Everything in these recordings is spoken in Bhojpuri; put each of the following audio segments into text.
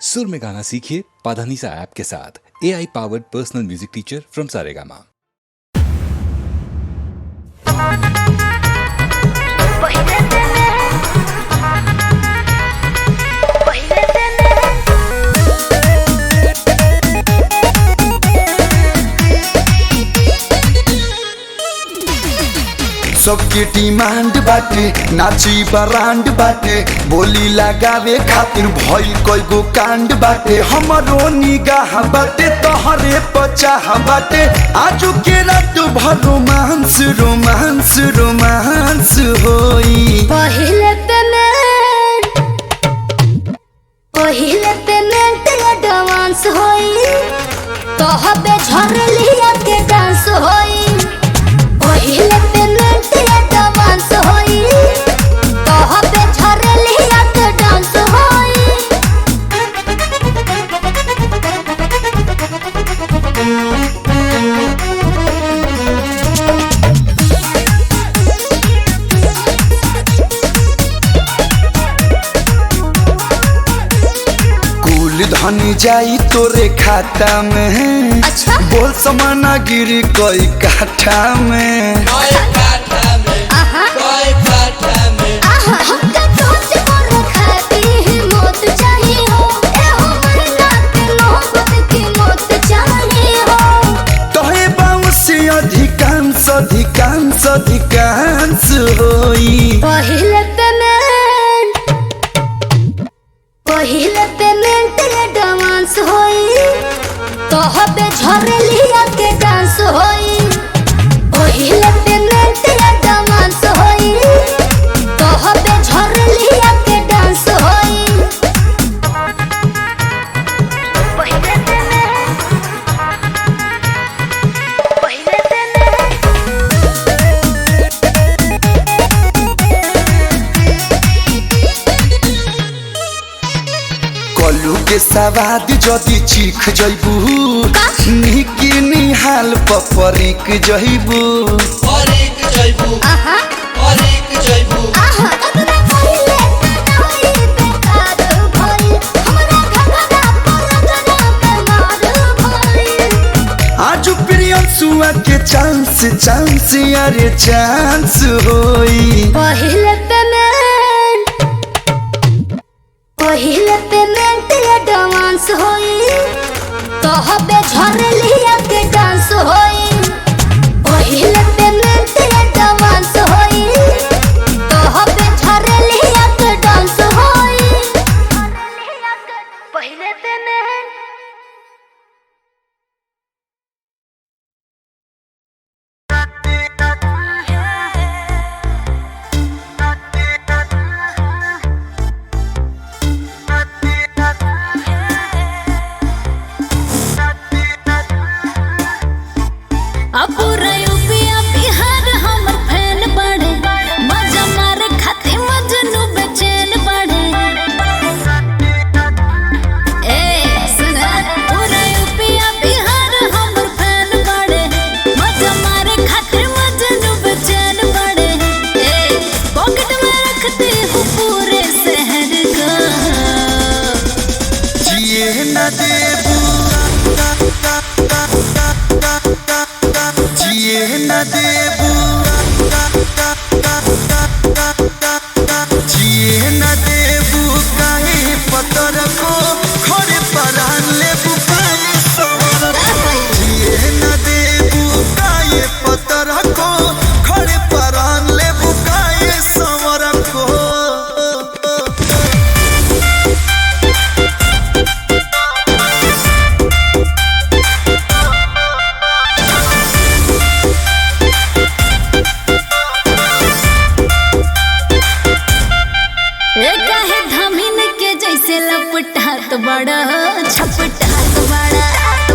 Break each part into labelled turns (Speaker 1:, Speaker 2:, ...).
Speaker 1: सुर में गाना सीखिए पाधानीसा ऐप के साथ। AI powered personal music teacher from Saregama.
Speaker 2: सबके डिमांड बाटे, नाची बरांड बाटे, बोली लगावे खातिर भइल कईगो कांड बाटे। हमरो निगाह बाटे तोहरे पचाह बाटे, आजू के रात भर रोमांस रोमांस रोमांस होई।
Speaker 3: पहिले पेमेंट एडवांस होई, तोहबे झरलिया के डांस होई। पहिले पेमेंट एडवांस होई, तोहबे झरलिया के डांस होई।
Speaker 2: धनी जाई तोरे खाता में,
Speaker 3: अच्छा?
Speaker 2: बोल समाना गिरी कोई काठा में।
Speaker 3: हमके टोच पर खाती ही मौत चाहिए हो, एहो महीना के नौबत की मौत चाहिए हो।
Speaker 2: तोहे बाउंस अधिकांश अधिकांश अधिकांश होई।
Speaker 3: पहिले पेमेंट एडवांस होई, तोहबे झरलिया के डांस होई। पहिले पेमेंट एडवांस होई, तोहबे झरलिया के डांस होई। पहिले
Speaker 2: कलू के सवाद जदि चीख जइबू, निकी निहाल पपरिक जइबू। आज प्रियंसुआ के चांस चांस यारे चांस होई।
Speaker 3: पहिले पेमेंट एडवांस होई, तोहबे झरलिया के डांस होई। पहिले पेमेंट एडवांस होई, तोहबे झरलिया के डांस होई। पहिले पेमेंट
Speaker 4: पूरा यूपीया बिहार हमर फैन बड़े, मजा मारे खातिर मजनू बेचैन बड़े। सुना, पूरा यूपीया बिहार हमर फैन बड़े, मजा मारे खातिर मजनू बेचैन बड़े। पॉकेट में रखती हूँ पूरे शहर को,
Speaker 2: जिए न देबू जिए न देबू जिए न देबू काहे पतर को खड़े परान लेबू काहे सवर को। जिए न देबू काहे पतर को खड़े परान लेबू काहे सवर को।
Speaker 4: काहे धमिन के जैसे लपटात बड़ा छपटात बड़ा,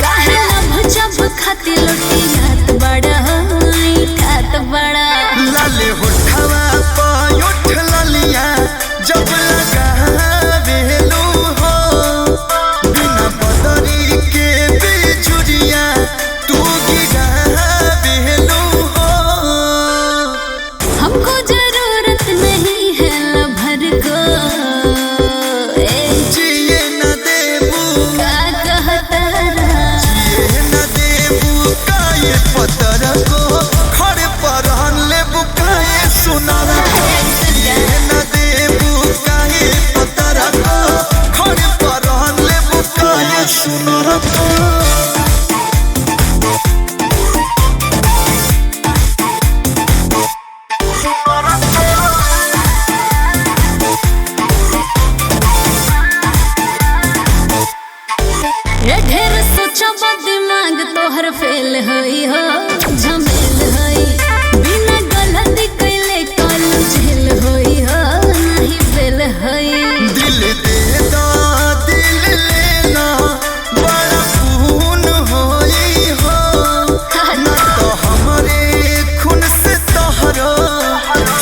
Speaker 4: काहे लब जब खाती लुटियात बड़ा ठात बड़ा।
Speaker 2: लाले होठवा पर उठ ललिया जब लगावेलू हो, बिना बदरी के बिजुरिया तू गिरावेलू हो।
Speaker 4: हमको जरूरत नहीं है लभर को,
Speaker 2: जिए न दे सुनर को
Speaker 4: ये ढेर सोचा दिमाग तोहर फेल होई हो झमेल होई बिना गलती कइले कल झेल होई हो नहीं फेल होई
Speaker 2: दिल दे दा दिल लेना बड़ा खून होई हो ना तो हमरे खून से तोहरो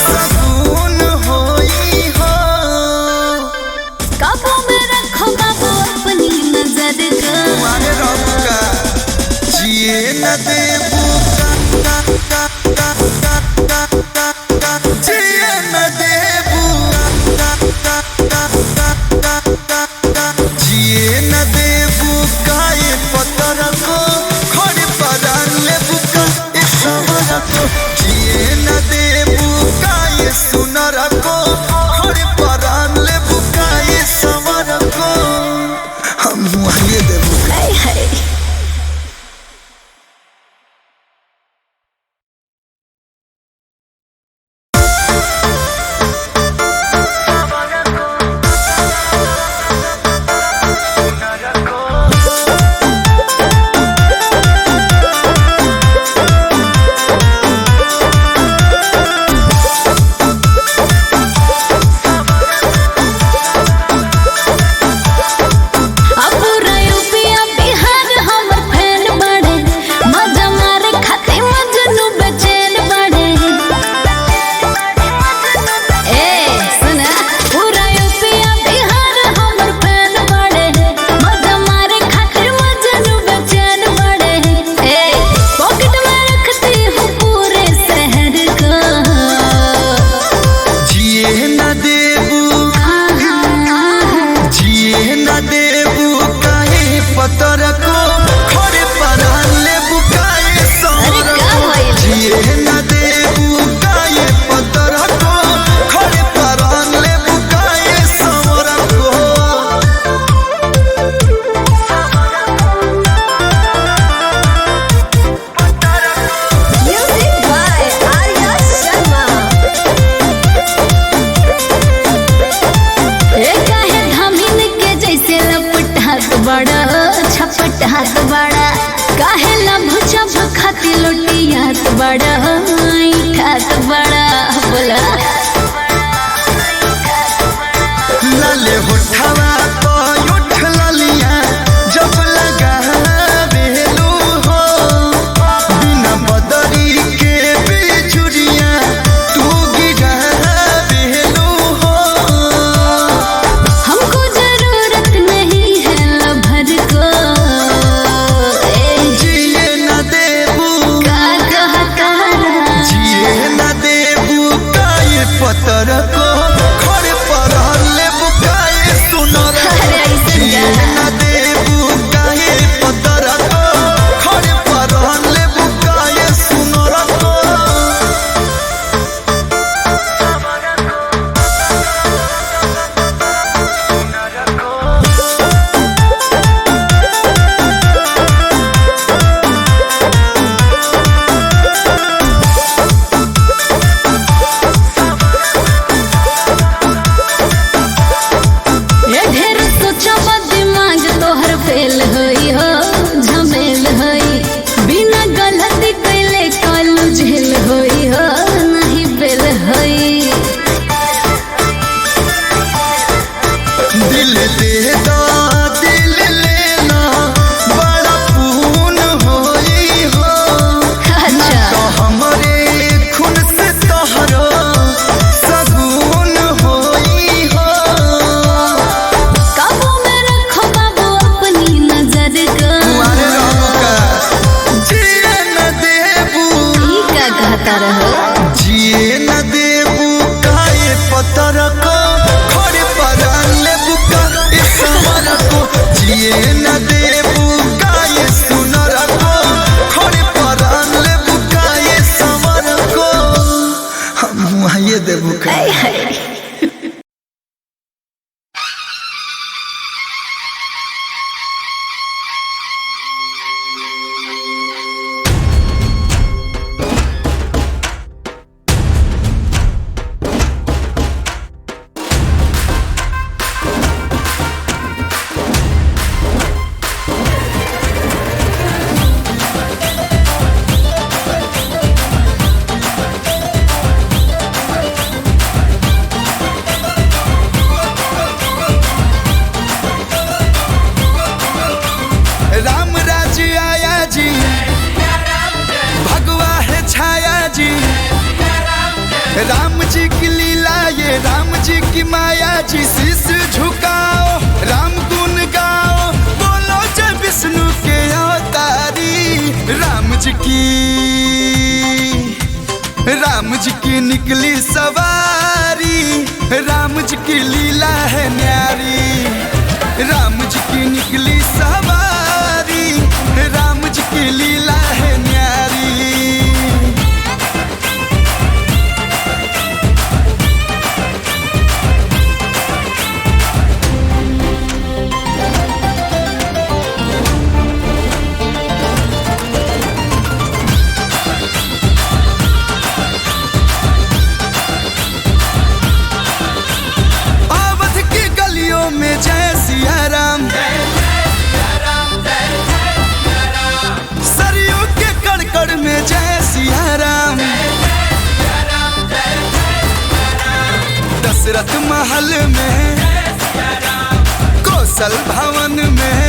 Speaker 2: सगुन होई हो
Speaker 4: काबू में रखो बाबू अपनी नजर को
Speaker 2: तुम्हारे रब का जिए न देबू जिए न देबू जिए न देबू काए पतर को खड़े परान लेबू का इस सवर को जिए न देबू काए सुनर को खड़े परान लेबू का इस सवर को हम मुहाये देबू
Speaker 4: हाय हाय
Speaker 2: पतर को खड़े परान लेबू काए सवर को जिए न देबू काए पतर को खड़े परान लेबू काए सवर को
Speaker 3: म्यूजिक बाय आर्या शर्मा।
Speaker 4: काहे धामिन के जैसे लपटात बड़ा छपटात बड़ा काहे लभ छप खाती लोटियात बड़ा ठात बड़ा बोला
Speaker 2: लाले होठवा तो उठ ललिया जब लगा बेलू हो बिना बदरी के बिजुरिया तू गिरा बेलू हो
Speaker 4: हमको जरूरत नहीं है लभर को
Speaker 2: जिए न देबू
Speaker 4: का कहता
Speaker 2: जिए न देबू काए जी की माया जी शीश झुकाओ, राम गुण गाओ, बोलो जय विष्णु के अवतारी। राम जी की निकली सवारी, राम जी की लीला है न्यारी। राम जी की निकली सवारी, राम जी की लीला है न्यारी। में जय सिया राम, सरयू के कड़कड़ में जय सिया राम, दशरथ महल में, कौशल भवन में,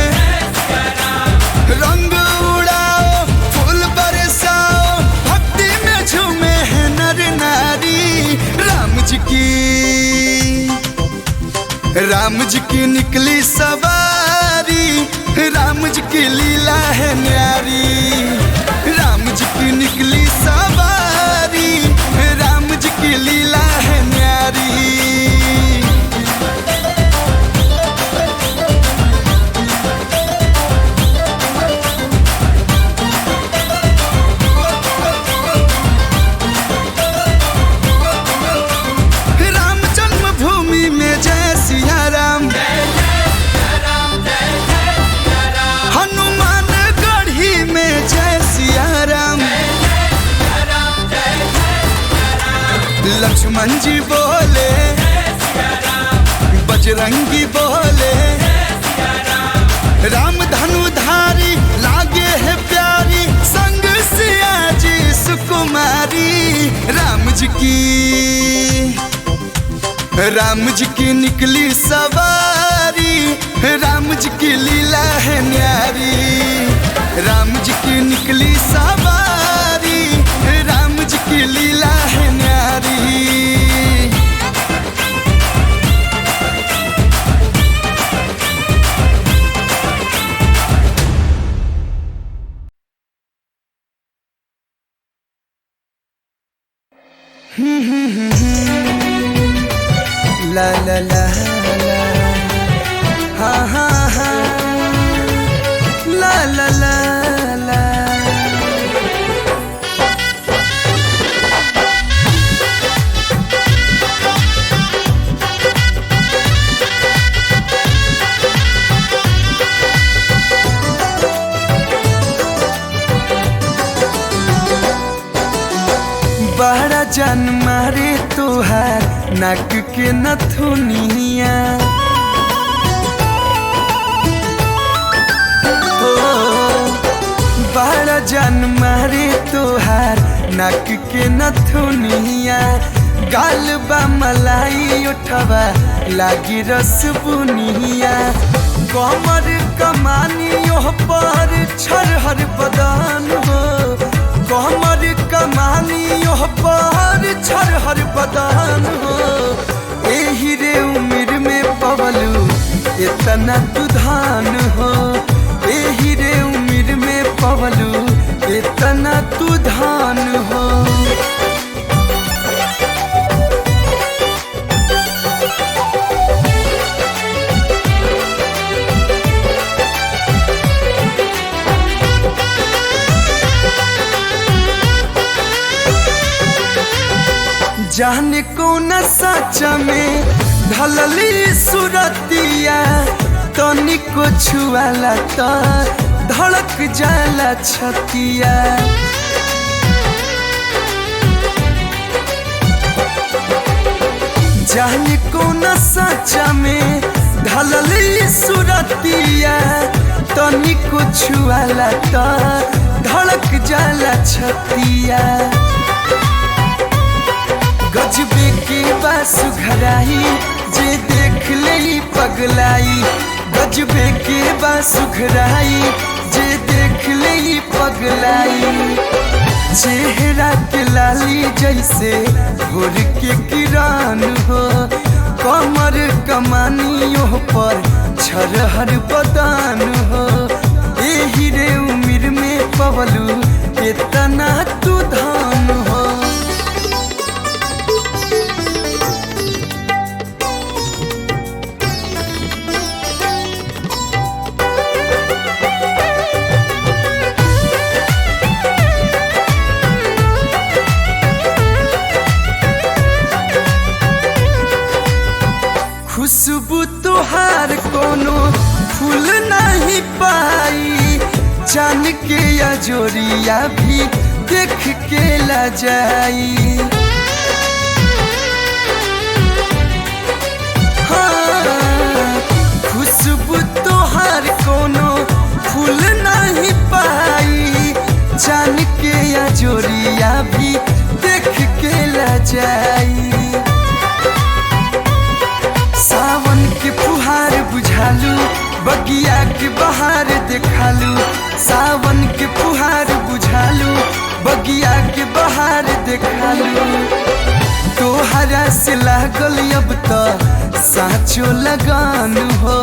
Speaker 2: रंग उड़ाओ फूल बरसाओ, भक्ति में झूमे हैं नर नारी। राम जी की निकली सवारी, राम जी की लीला है न्यारी। राम जी की निकली सवारी, राम जी की लीला है न्यारी। लक्ष्मण जी बोले, बजरंगी बोले, राम धनुधारी लागे है प्यारी, संग सिया जी सुकुमारी। राम जी की निकली सवारी, राम जी की लीला है न्यारी। राम जी की निकली सवारी, राम जी की लीला है न्यारी। ला ला ला ला, हा हा हा, ला ला ला ला। बड़ा जान मारे तोहार नाक के नथुनिया, बड़ा जान मारे तोहार नाक के नथुनिया। गाल बा मलाई उठवा लागी रस बुनिया, कमर कमानी ओह पर छरहर बदान हो, कमर कमानी ओह पर छरहर बदान हो। एही रे उम्र में पवलू इतना तुधान हो, एही रे उम्र में पवलू इतना तुधान हो। जाने कौन सच में ढलली सुरतिया, तनिको छुआला तो धड़क जाला छतिया। जाने कौन सच में ढलली सुरतिया, तनिको छुआला तो धड़क जाला छतिया। गजबे के बासु घराई जे देख ले पगलाई, गजबे के बासु घराई जे देख ले पगलाई। चेहरा के लाली जैसे भोर के किरण हो, कमर कमानियों पर छरहर बदान हो एही रे उम्र में पवलू इतना तू धान हो। खुशबू तुहार कोनो फूल नहीं पाई जान के अजोरिया भी देख के ला जाई। हाँ, खुशबू तुहार कोनो फूल नहीं पाई जान के अजोरिया भी देख के ला जाई। सावन के फुहार बुझालू बगिया के बहार देखालू सावन के फुहार बुझालू बगिया के बहार देखालू तोहरा से लागल अब तो साचो लगान हो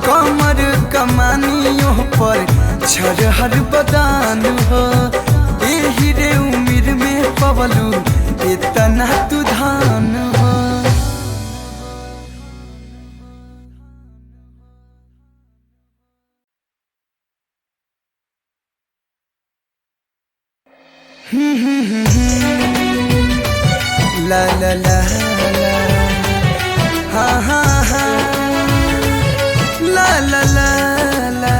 Speaker 2: कमर कमानियों पर छरहर बदान हो एही रे उम्र में पवलू इतना तू धान हो। ला ला ला ला हा हा हा ला ला ला ला।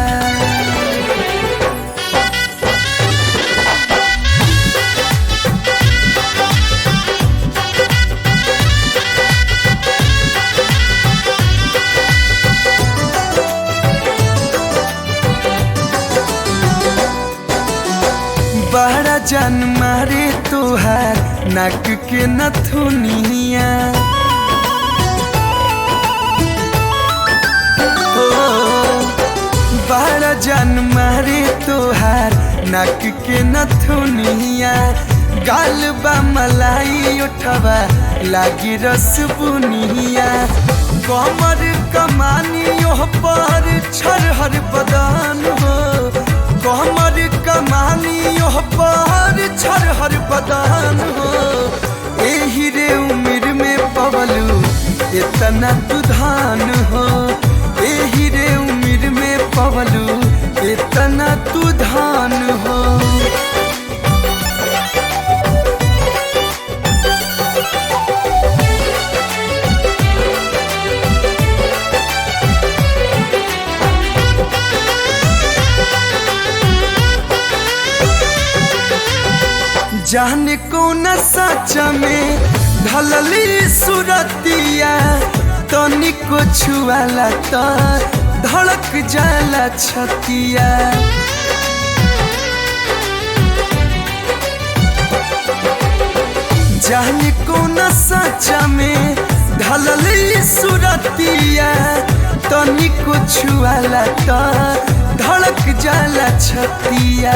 Speaker 2: बड़ा जान मारे तोहार नाक के नथुनिया हो बड़ा जान मारे तोहार नाक के नथुनिया गाल बा मलाई उठवा लागी रस बुनिया कमर कमानियों पर छरहर बदान हो कमर कमानियों पर छरहर बदान हो एही रे उम्र में पवलू इतना तू धान हो एही रे उम्र में पवलू इतना तू धान हो। जाने कौन सच में ढलली सुरतिया तनिको छुआला तो धड़क जाला छतिया जाने कौन सच में ढलली सुरतिया तनिको छुआला तो धड़क जाला छतिया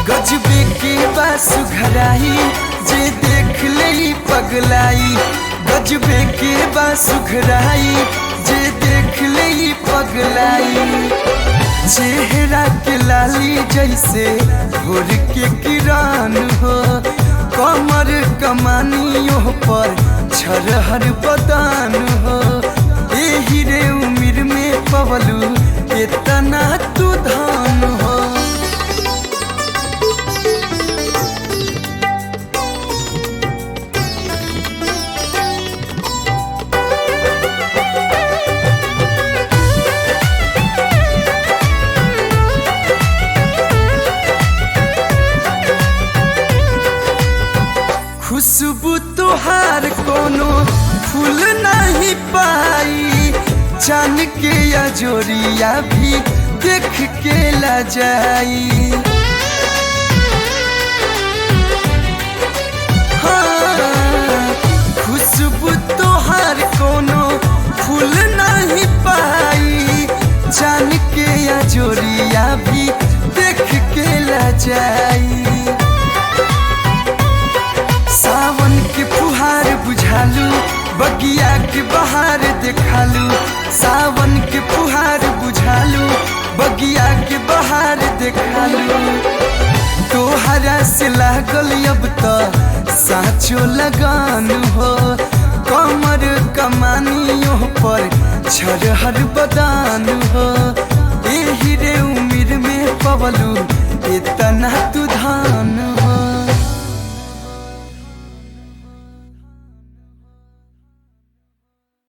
Speaker 2: गजबे के बासुघराई जे देख ले पगलाई गजबे के बासुघराई जे देख ले पगलाई चेहरा के लाली जैसे भोर के किरण हो कमर कमानियों पर छरहर बदान हो एही रे उम्र में पवलू इतना तू धान हो। खुशबू तुहार कोनो फूल नहीं पाई जान के अजोरिया भी देख के ला जाई। हाँ, खुशबू तुहार कोनो फूल नहीं पाई जान के अजोरिया भी देख के ला जाई। सावन के फुहार बुझाल जालू तोहरा से लागल अब तो साचो लगान हो कमर कमानियों पर छरहर बदान हो